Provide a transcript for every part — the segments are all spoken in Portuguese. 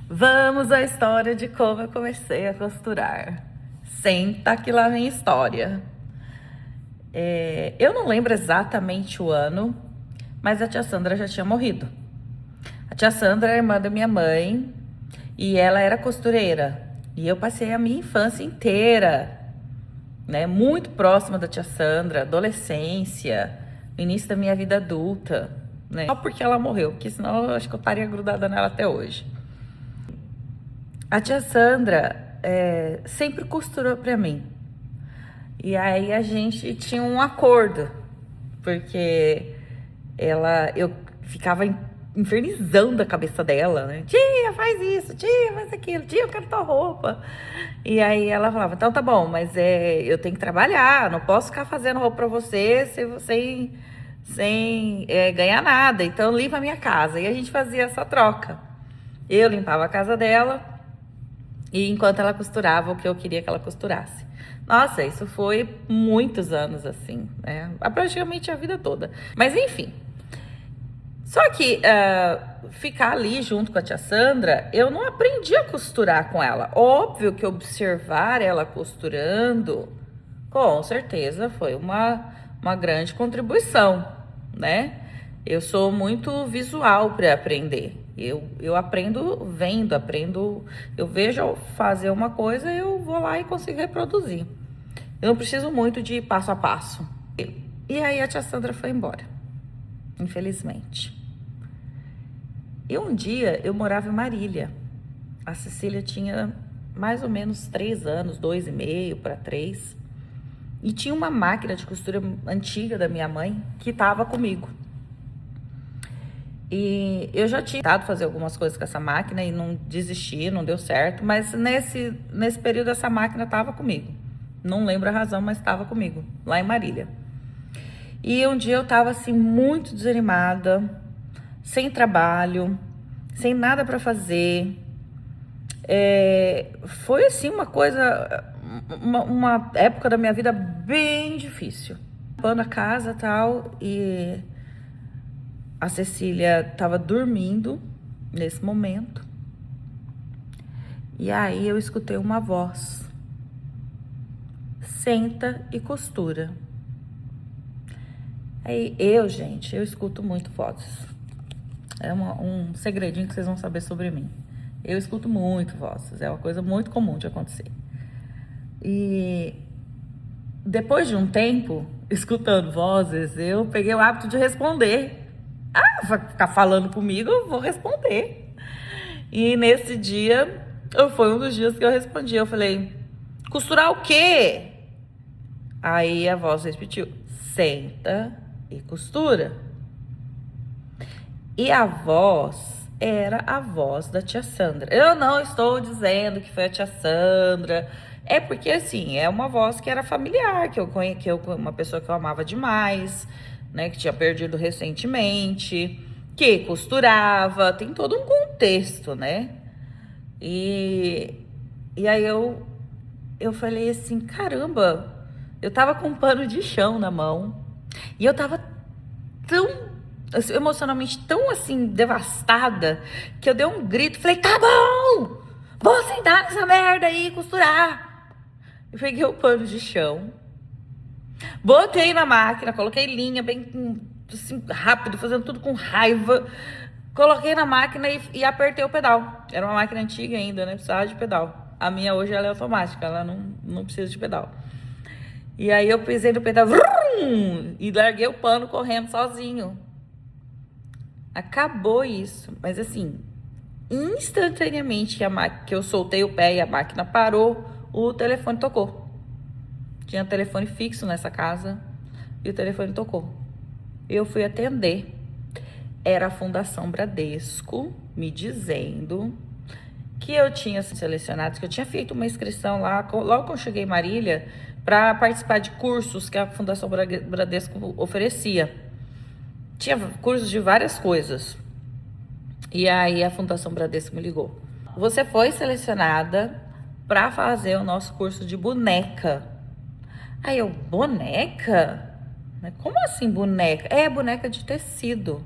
Vamos à história de como eu comecei a costurar. Senta que lá vem história. Eu não lembro exatamente o ano, mas a tia Sandra já tinha morrido. A tia Sandra é irmã da minha mãe e ela era costureira. E eu passei a minha infância inteira, né, muito próxima da tia Sandra, adolescência, no início da minha vida adulta, né? Só porque ela morreu, porque senão eu acho que eu estaria grudada nela até hoje. A tia Sandra sempre costurou pra mim. E aí a gente tinha um acordo, porque eu ficava infernizando a cabeça dela, né? Tia, faz isso, tia, faz aquilo, tia, eu quero tua roupa. E aí ela falava, então tá bom, mas eu tenho que trabalhar, não posso ficar fazendo roupa pra você sem ganhar nada, então limpa a minha casa. E a gente fazia essa troca. Eu limpava a casa dela, e enquanto ela costurava o que eu queria que ela costurasse. Nossa, isso foi muitos anos assim, né? Praticamente a vida toda. Mas enfim. Só que ficar ali junto com a tia Sandra, eu não aprendi a costurar com ela. Óbvio que observar ela costurando, com certeza foi uma grande contribuição, né? Eu sou muito visual para aprender. Eu aprendo vendo, eu vejo fazer uma coisa, eu vou lá e consigo reproduzir. Eu não preciso muito de passo a passo. E aí a tia Sandra foi embora, infelizmente. E um dia eu morava em Marília. A Cecília tinha mais ou menos 3 anos, 2,5 para 3. E tinha uma máquina de costura antiga da minha mãe que estava comigo. E eu já tinha tentado fazer algumas coisas com essa máquina e não desisti, não deu certo. Mas nesse período essa máquina estava comigo. Não lembro a razão, mas estava comigo, lá em Marília. E um dia eu estava assim muito desanimada, sem trabalho, sem nada para fazer. Foi assim uma época da minha vida bem difícil. Limpando a casa e tal, e a Cecília estava dormindo nesse momento. E aí eu escutei uma voz: senta e costura. Aí gente, eu escuto muito vozes. É um segredinho que vocês vão saber sobre mim. Eu escuto muito vozes, é uma coisa muito comum de acontecer. E depois de um tempo, escutando vozes, eu peguei o hábito de responder. Vai ficar falando comigo, eu vou responder. E nesse dia, foi um dos dias que eu respondi. Eu falei, costurar o quê? Aí a voz repetiu, senta e costura. E a voz era a voz da tia Sandra. Eu não estou dizendo que foi a tia Sandra. É porque, assim, é uma voz que era familiar, uma pessoa que eu amava demais, né? Que tinha perdido recentemente, que costurava, tem todo um contexto, né? E aí eu falei assim, caramba, eu tava com um pano de chão na mão. E eu tava emocionalmente tão assim, devastada, que eu dei um grito, falei, tá bom, vou sentar nessa merda aí e costurar. Eu peguei o pano de chão, botei na máquina, coloquei linha bem assim, rápido, fazendo tudo com raiva. Coloquei na máquina e apertei o pedal. Era uma máquina antiga ainda, né? Precisava de pedal. A minha hoje ela é automática, ela não precisa de pedal. E aí eu pisei no pedal vrum, e larguei o pano correndo sozinho. Acabou isso. Mas assim, instantaneamente que eu soltei o pé e a máquina parou, o telefone tocou. Tinha telefone fixo nessa casa e o telefone tocou. Eu fui atender. Era a Fundação Bradesco me dizendo que eu tinha selecionado, que eu tinha feito uma inscrição lá, logo que eu cheguei em Marília, para participar de cursos que a Fundação Bradesco oferecia. Tinha cursos de várias coisas. E aí a Fundação Bradesco me ligou. Você foi selecionada para fazer o nosso curso de boneca. Aí eu, boneca? Como assim boneca? É, boneca de tecido.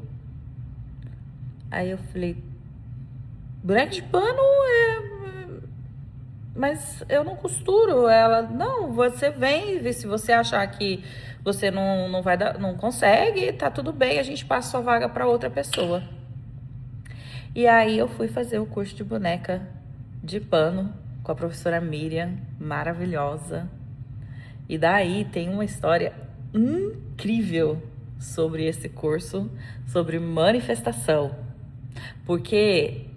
Aí eu falei, Boneca de pano mas eu não costuro. Ela, não, você vem, e se você achar que você não vai dar, não consegue, tá tudo bem, a gente passa sua vaga para outra pessoa. E aí eu fui fazer o curso de boneca de pano com a professora Miriam, maravilhosa. E daí tem uma história incrível sobre esse curso, sobre manifestação. Porque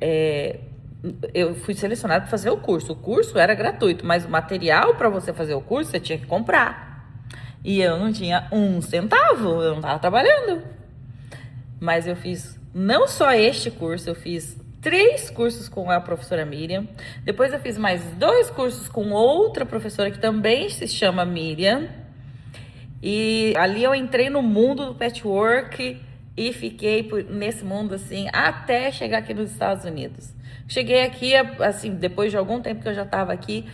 eu fui selecionada para fazer o curso. O curso era gratuito, mas o material para você fazer o curso você tinha que comprar. E eu não tinha um centavo, eu não estava trabalhando. Mas eu fiz não só este curso, eu fiz 3 cursos com a professora Miriam. Depois eu fiz mais 2 cursos com outra professora que também se chama Miriam. E ali eu entrei no mundo do patchwork e fiquei nesse mundo assim até chegar aqui nos Estados Unidos. Cheguei aqui, assim, depois de algum tempo que eu já estava aqui,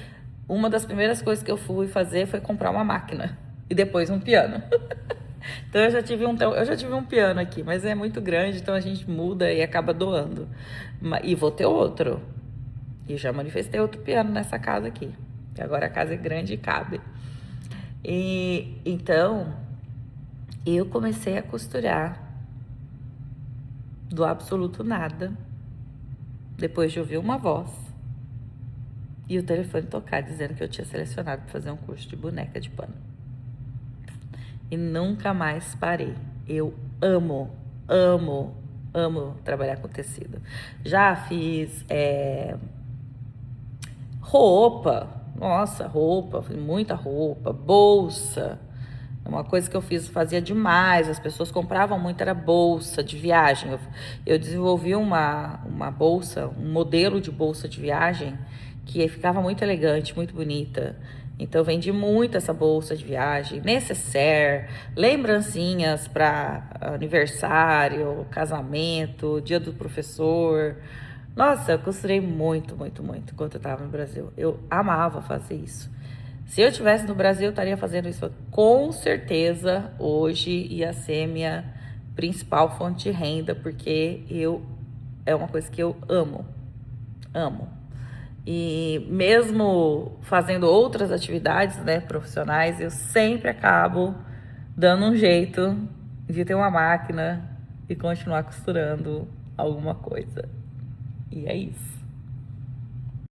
uma das primeiras coisas que eu fui fazer foi comprar uma máquina e depois um piano. Então eu já tive um piano aqui, mas é muito grande, então a gente muda e acaba doando. E vou ter outro. E já manifestei outro piano nessa casa aqui. Que agora a casa é grande e cabe. E então eu comecei a costurar do absoluto nada, depois de ouvir uma voz e o telefone tocar dizendo que eu tinha selecionado para fazer um curso de boneca de pano. E nunca mais parei. Eu amo, amo, amo trabalhar com tecido. Já fiz roupa, nossa, roupa, muita roupa, bolsa. Uma coisa que eu fazia demais, as pessoas compravam muito, era bolsa de viagem. Eu desenvolvi uma bolsa, um modelo de bolsa de viagem que ficava muito elegante, muito bonita. Então, eu vendi muito essa bolsa de viagem, nécessaire, lembrancinhas para aniversário, casamento, dia do professor. Nossa, eu costurei muito, muito, muito enquanto eu estava no Brasil. Eu amava fazer isso. Se eu estivesse no Brasil, eu estaria fazendo isso com certeza hoje, ia ser minha principal fonte de renda, porque é uma coisa que eu amo, amo. E mesmo fazendo outras atividades, né, profissionais, eu sempre acabo dando um jeito de ter uma máquina e continuar costurando alguma coisa. E é isso.